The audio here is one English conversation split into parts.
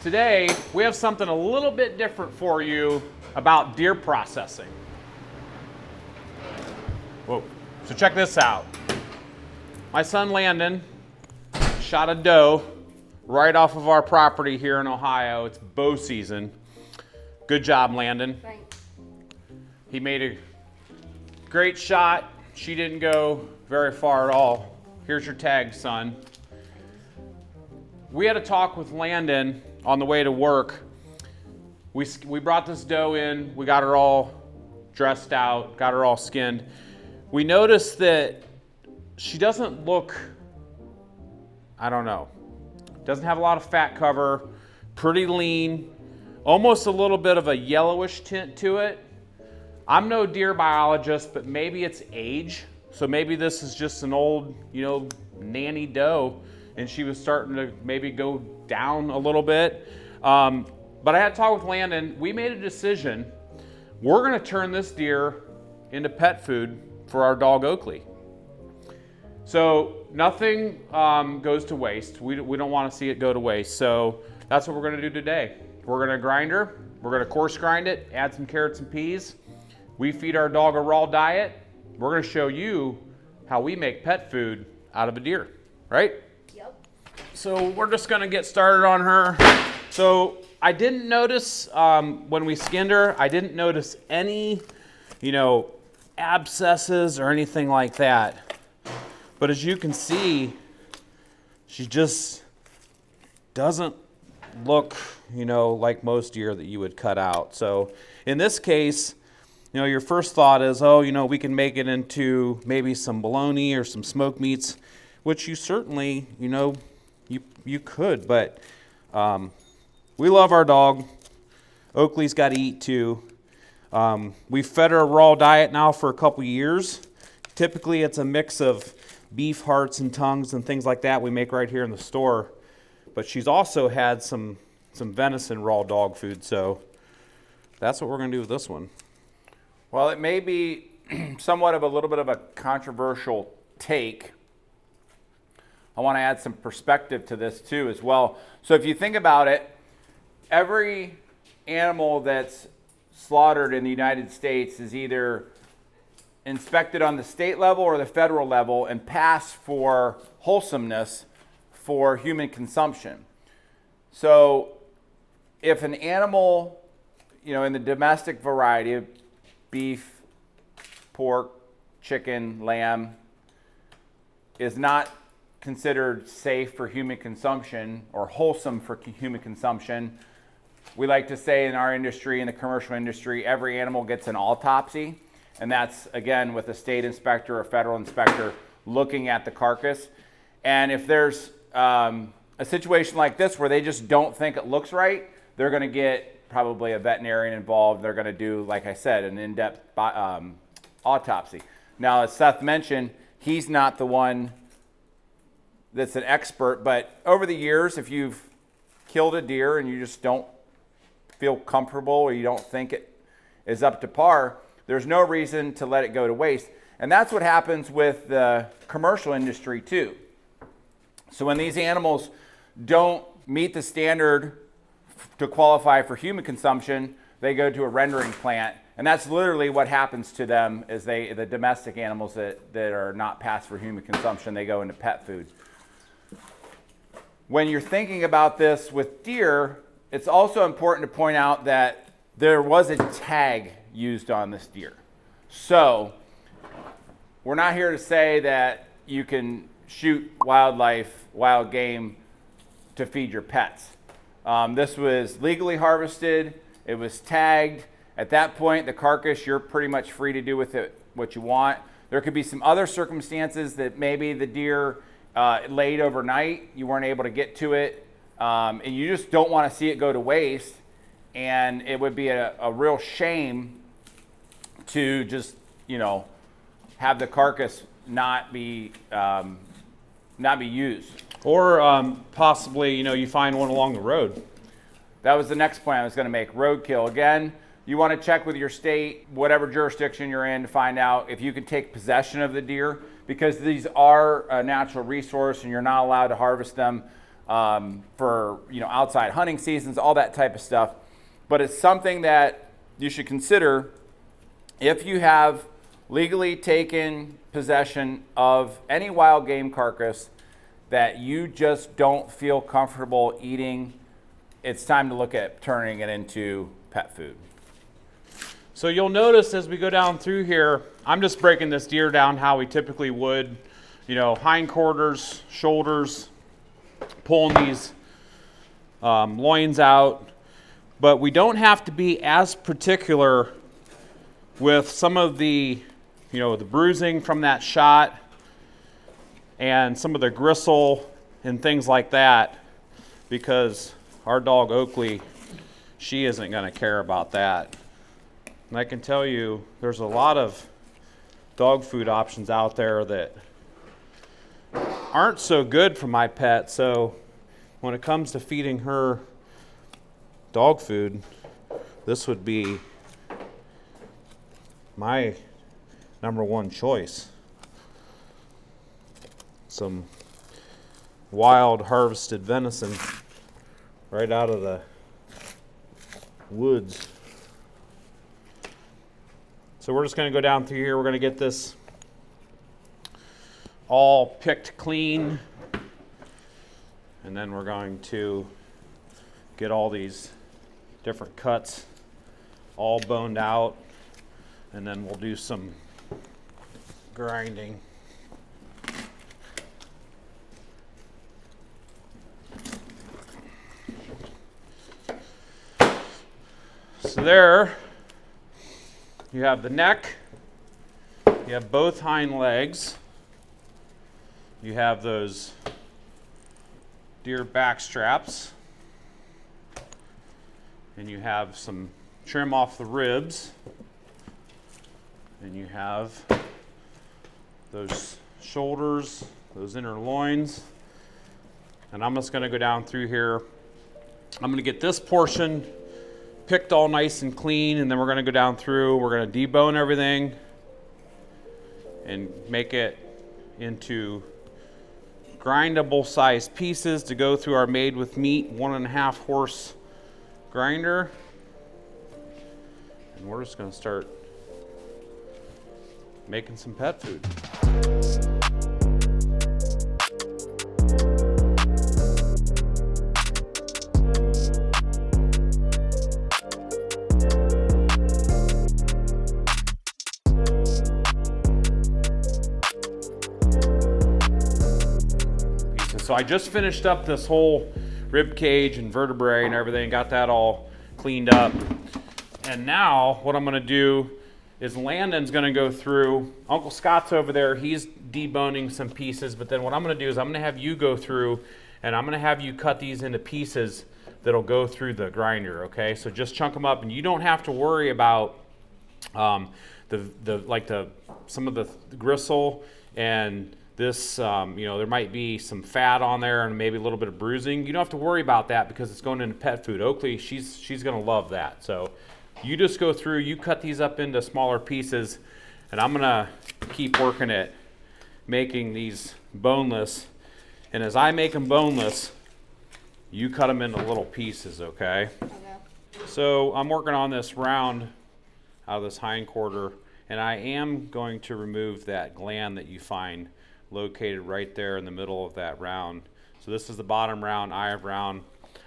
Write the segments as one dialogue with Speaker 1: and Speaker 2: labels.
Speaker 1: Today, we have something a little bit different for you about deer processing. Whoa. So check this out. My son Landon shot a doe right off of our property here in Ohio. It's bow season. Good job, Landon.
Speaker 2: Thanks.
Speaker 1: He made a great shot. She didn't go very far at all. Here's your tag, son. We had a talk with Landon on the way to work. We brought this doe in, we got her all dressed out, got her all skinned. We noticed that she doesn't look, I don't know, doesn't have a lot of fat cover, pretty lean, almost a little bit of a yellowish tint to it. I'm no deer biologist, but maybe it's age. So maybe this is just an old, nanny doe, and she was starting to maybe go down a little bit. But I had to talk with Landon. We made a decision. We're gonna turn this deer into pet food for our dog Oakley. So nothing goes to waste. We don't wanna see it go to waste. So that's what we're gonna do today. We're gonna grind her. We're gonna coarse grind it, add some carrots and peas. We feed our dog a raw diet. We're gonna show you how we make pet food out of a deer, right?
Speaker 2: Yep.
Speaker 1: So we're just gonna get started on her. So I didn't notice when we skinned her, I didn't notice any, abscesses or anything like that. But as you can see, she just doesn't look, like most deer that you would cut out. So in this case, your first thought is, we can make it into maybe some bologna or some smoked meats, which you certainly, you could, but we love our dog. Oakley's got to eat too. We've fed her a raw diet now for a couple years. Typically it's a mix of beef hearts and tongues and things like that we make right here in the store. But she's also had some venison raw dog food, so that's what we're going to do with this one.
Speaker 3: Well, it may be somewhat of a little bit of a controversial take. I want to add some perspective to this too as well. So if you think about it, every animal that's slaughtered in the United States is either inspected on the state level or the federal level and passed for wholesomeness for human consumption. So if an animal, in the domestic variety of beef, pork, chicken, lamb, is not considered safe for human consumption or wholesome for human consumption, we like to say in our industry, in the commercial industry, every animal gets an autopsy. And that's, again, with a state inspector or federal inspector looking at the carcass. And if there's a situation like this where they just don't think it looks right, they're going to get probably a veterinarian involved. They're going to do, like I said, an in-depth autopsy. Now, as Seth mentioned, he's not the one that's an expert, but over the years, if you've killed a deer and you just don't feel comfortable or you don't think it is up to par, there's no reason to let it go to waste. And that's what happens with the commercial industry too. So when these animals don't meet the standard to qualify for human consumption, they go to a rendering plant. And that's literally what happens to them is the domestic animals that are not passed for human consumption, they go into pet food. When you're thinking about this with deer, it's also important to point out that there was a tag used on this deer. So we're not here to say that you can shoot wildlife, wild game to feed your pets. This was legally harvested. It was tagged. At that point, the carcass, you're pretty much free to do with it what you want. There could be some other circumstances that maybe the deer laid overnight, you weren't able to get to it, and you just don't want to see it go to waste. And it would be a real shame to just, have the carcass not be used.
Speaker 1: Or possibly, you find one along the road.
Speaker 3: That was the next point I was going to make, roadkill. Again, you want to check with your state, whatever jurisdiction you're in, to find out if you can take possession of the deer, because these are a natural resource and you're not allowed to harvest them for outside hunting seasons, all that type of stuff. But it's something that you should consider if you have legally taken possession of any wild game carcass that you just don't feel comfortable eating. It's time to look at turning it into pet food.
Speaker 1: So you'll notice as we go down through here, I'm just breaking this deer down how we typically would, hindquarters, shoulders, pulling these loins out. But we don't have to be as particular with some of the, the bruising from that shot and some of the gristle and things like that, because our dog Oakley, she isn't going to care about that. And I can tell you, there's a lot of dog food options out there that aren't so good for my pet. So when it comes to feeding her dog food, this would be my number one choice. Some wild harvested venison right out of the woods. So we're just going to go down through here. We're going to get this all picked clean. And then we're going to get all these different cuts all boned out. And then we'll do some grinding. So there you have the neck, you have both hind legs, you have those deer back straps, and you have some trim off the ribs, and you have those shoulders, those inner loins. And I'm just going to go down through here. I'm going to get this portion picked all nice and clean, and then we're going to go down through. We're going to debone everything and make it into grindable sized pieces to go through our made with meat 1.5 horse grinder. And we're just going to start making some pet food. So I just finished up this whole rib cage and vertebrae and everything, got that all cleaned up. And now what I'm going to do is Landon's going to go through. Uncle Scott's over there, he's deboning some pieces, but then what I'm going to do is I'm going to have you go through and I'm going to have you cut these into pieces that'll go through the grinder, okay? So just chunk them up, and you don't have to worry about some of the gristle and this, there might be some fat on there and maybe a little bit of bruising. You don't have to worry about that because it's going into pet food. Oakley, she's going to love that. So you just go through, you cut these up into smaller pieces, and I'm going to keep working at making these boneless. And as I make them boneless, you cut them into little pieces, okay? Okay. So I'm working on this round out of this hind quarter, and I am going to remove that gland that you find located right there in the middle of that round. So this is the bottom round, eye of round.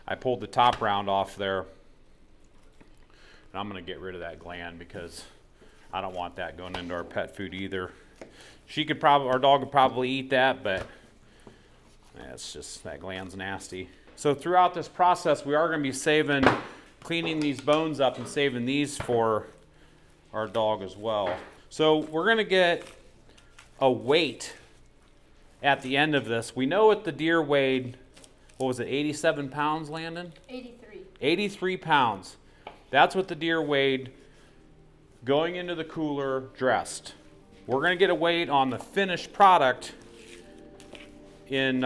Speaker 1: I pulled the top round off there, and I'm going to get rid of that gland because I don't want that going into our pet food either. Our dog could probably eat that, but it's just, that gland's nasty. So throughout this process, we are going to be cleaning these bones up and saving these for our dog as well. So we're going to get a weight at the end of this. We know what the deer weighed, what was it, 87 pounds, Landon?
Speaker 2: 83.
Speaker 1: 83 pounds. That's what the deer weighed going into the cooler dressed. We're going to get a weight on the finished product in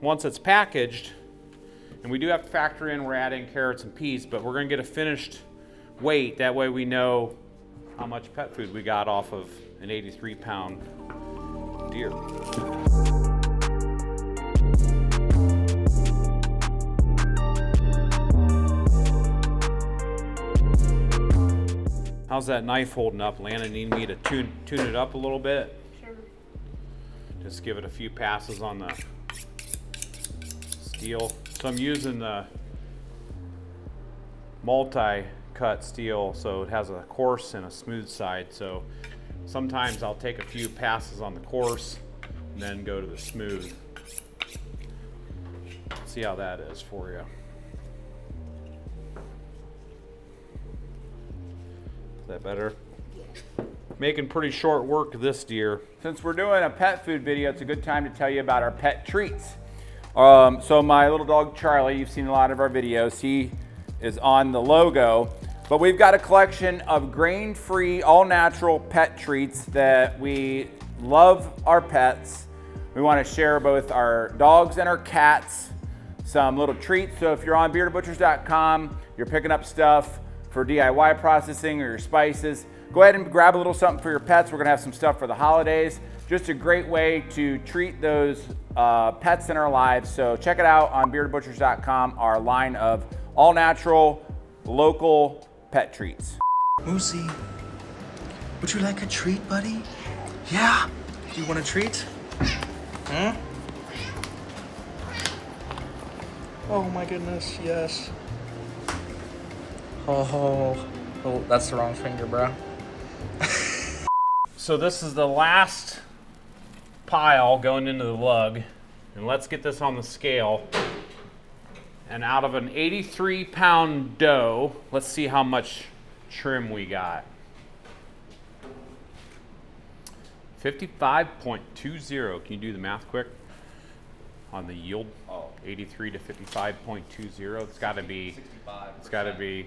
Speaker 1: once it's packaged, and we do have to factor in we're adding carrots and peas, but we're going to get a finished weight. That way we know how much pet food we got off of an 83 pound deer. How's that knife holding up, Landon? Need me to tune it up a little bit?
Speaker 2: Sure.
Speaker 1: Just give it a few passes on the steel. So I'm using the multi-cut steel, so it has a coarse and a smooth side. So sometimes I'll take a few passes on the coarse and then go to the smooth. See how that is for you. Is that better? Making pretty short work of this deer.
Speaker 3: Since we're doing a pet food video, it's a good time to tell you about our pet treats. So my little dog Charlie, you've seen a lot of our videos, he is on the logo, but we've got a collection of grain-free, all-natural pet treats that we love our pets. We want to share both our dogs and our cats some little treats. So if you're on beardedbutchers.com, you're picking up stuff for DIY processing or your spices, go ahead and grab a little something for your pets. We're gonna have some stuff for the holidays. Just a great way to treat those pets in our lives. So check it out on beardedbutchers.com, our line of all natural, local pet treats.
Speaker 4: Moosey, would you like a treat, buddy? Yeah? Do you want a treat? Hmm? Oh my goodness, yes. Oh, that's the wrong finger, bro.
Speaker 1: So this is the last pile going into the lug, and let's get this on the scale. And out of an 83-pound doe, let's see how much trim we got. 55.20. Can you do the math quick on the yield? 83 to 55.20. It's got to be
Speaker 4: 65.
Speaker 1: It's got to be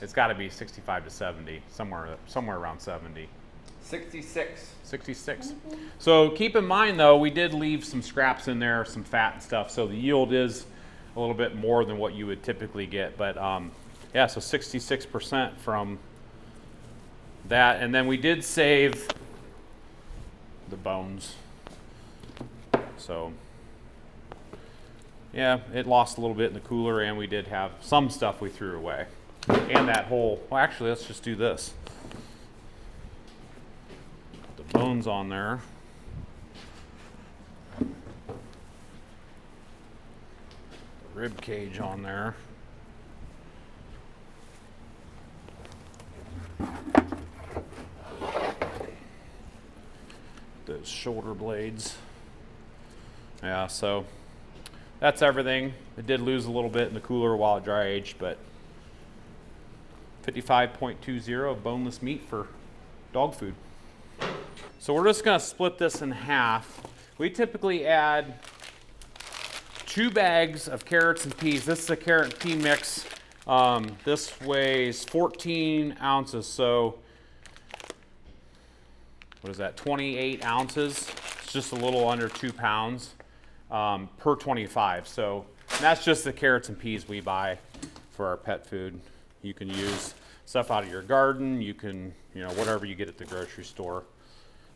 Speaker 1: it's got to be 65 to 70, somewhere around 70.
Speaker 3: 66.
Speaker 1: 66. So keep in mind though, we did leave some scraps in there, some fat and stuff, so the yield is a little bit more than what you would typically get. But yeah, so 66% from that. And then we did save the bones. So yeah, it lost a little bit in the cooler, and we did have some stuff we threw away. And that whole, well actually let's just do this. The bones on there. The rib cage on there. Those shoulder blades. Yeah, so that's everything. It did lose a little bit in the cooler while it dry aged, but 55.20 of boneless meat for dog food. So we're just gonna split this in half. We typically add 2 bags of carrots and peas. This is a carrot and pea mix. This weighs 14 ounces, so what is that, 28 ounces? It's just a little under 2 pounds per 25. So that's just the carrots and peas we buy for our pet food. You can use stuff out of your garden. You can, whatever you get at the grocery store.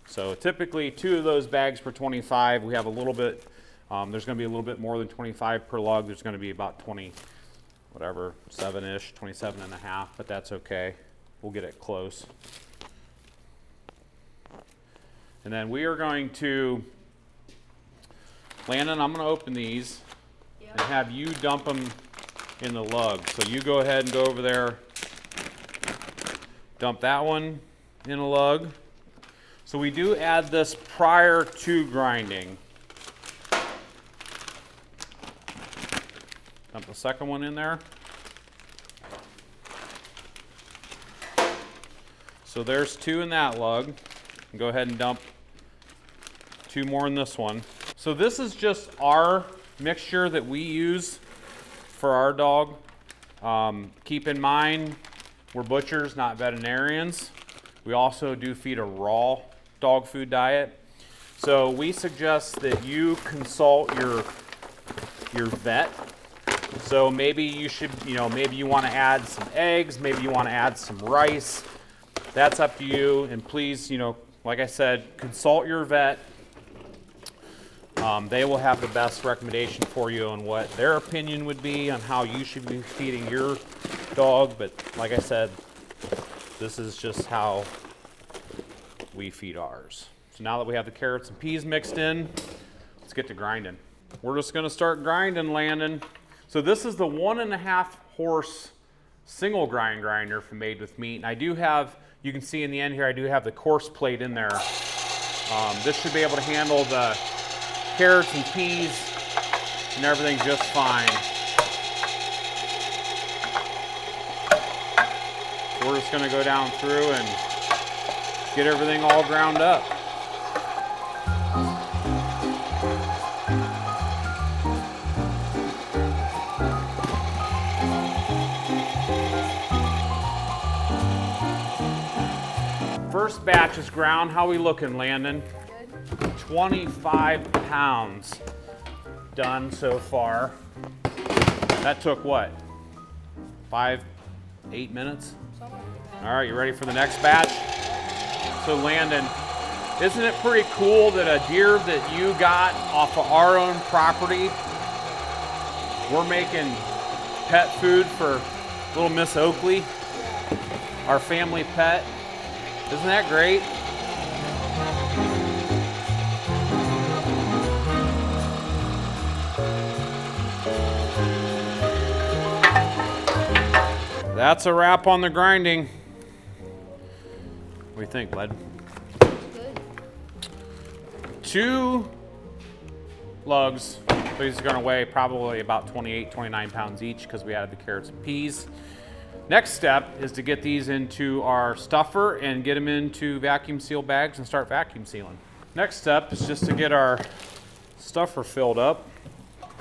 Speaker 1: So typically 2 of those bags per 25. We have a little bit, there's gonna be a little bit more than 25 per lug. There's gonna be about 20, whatever, 7-ish, 27 and a half, but that's okay. We'll get it close. And then we are going to, Landon, I'm gonna open these and have you dump them in the lug. So you go ahead and go over there, dump that one in a lug. So we do add this prior to grinding. Dump the second one in there. So there's 2 in that lug. And go ahead and dump 2 more in this one. So this is just our mixture that we use for our dog. Keep in mind, we're butchers, not veterinarians. We also do feed a raw dog food diet. So we suggest that you consult your vet. So maybe you should, maybe you want to add some eggs, maybe you want to add some rice. That's up to you. And please, like I said, consult your vet. They will have the best recommendation for you on what their opinion would be on how you should be feeding your dog. But like I said, This is just how we feed ours. So now that we have the carrots and peas mixed in, let's get to grinding. We're just gonna start grinding, Landon. So this is the 1.5 horse single grinder from Made with Meat. And I do have, you can see in the end here, I do have the coarse plate in there. This should be able to handle the carrots and peas and everything just fine. We're just gonna go down through and get everything all ground up. First batch is ground. How we looking, Landon? Good. 25 pounds done so far. That took what? 5, 8 minutes? All right, you ready for the next batch? So Landon, isn't it pretty cool that a deer that you got off of our own property, we're making pet food for little Miss Oakley, our family pet? Isn't that great? That's a wrap on the grinding. What do you think, bud?
Speaker 2: Good.
Speaker 1: 2 lugs. These are gonna weigh probably about 28, 29 pounds each because we added the carrots and peas. Next step is to get these into our stuffer and get them into vacuum seal bags and start vacuum sealing. Next step is just to get our stuffer filled up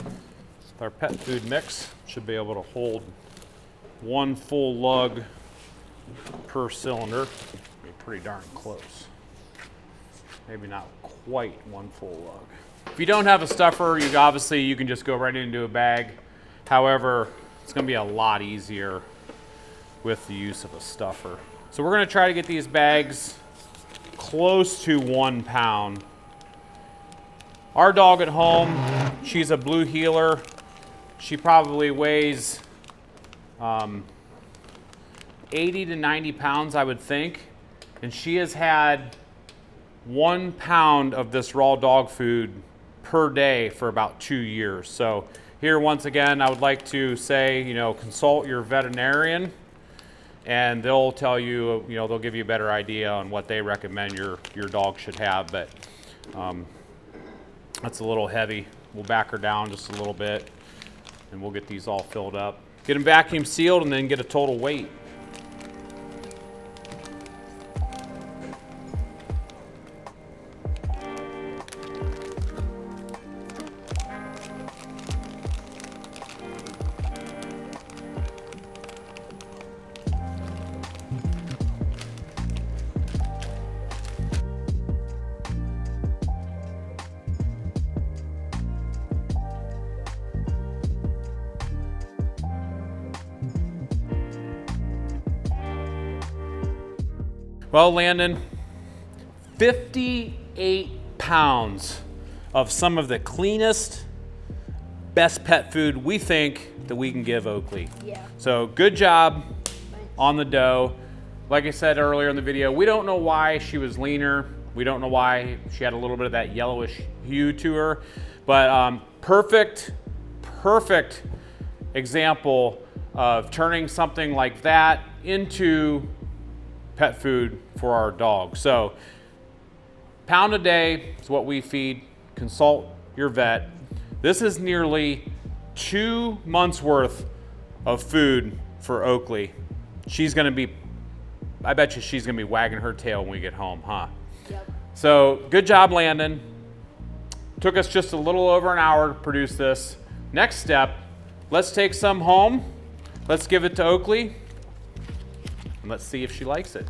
Speaker 1: with our pet food mix. Should be able to hold 1 full lug per cylinder. Be pretty darn close. Maybe not quite 1 full lug. If you don't have a stuffer, you can just go right into a bag. However, it's gonna be a lot easier with the use of a stuffer. So we're gonna try to get these bags close to 1 pound. Our dog at home, she's a blue heeler. She probably weighs 80 to 90 pounds, I would think. And she has had 1 pound of this raw dog food per day for about 2 years. So here, once again, I would like to say, consult your veterinarian, and they'll tell you, they'll give you a better idea on what they recommend your dog should have. But that's a little heavy. We'll back her down just a little bit, and we'll get these all filled up. Get them vacuum sealed, and then get a total weight. Well, Landon, 58 pounds of some of the cleanest, best pet food we think that we can give Oakley.
Speaker 2: Yeah.
Speaker 1: So good job on the dough. Like I said earlier in the video, we don't know why she was leaner. We don't know why she had a little bit of that yellowish hue to her, but perfect example of turning something like that into pet food for our dog. So pound a day is what we feed. Consult your vet. This is nearly 2 months worth of food for Oakley. I bet you she's gonna be wagging her tail when we get home, huh?
Speaker 2: Yep.
Speaker 1: So good job, Landon. Took us just a little over an hour to produce this. Next step, let's take some home. Let's give it to Oakley. And let's see if she likes it.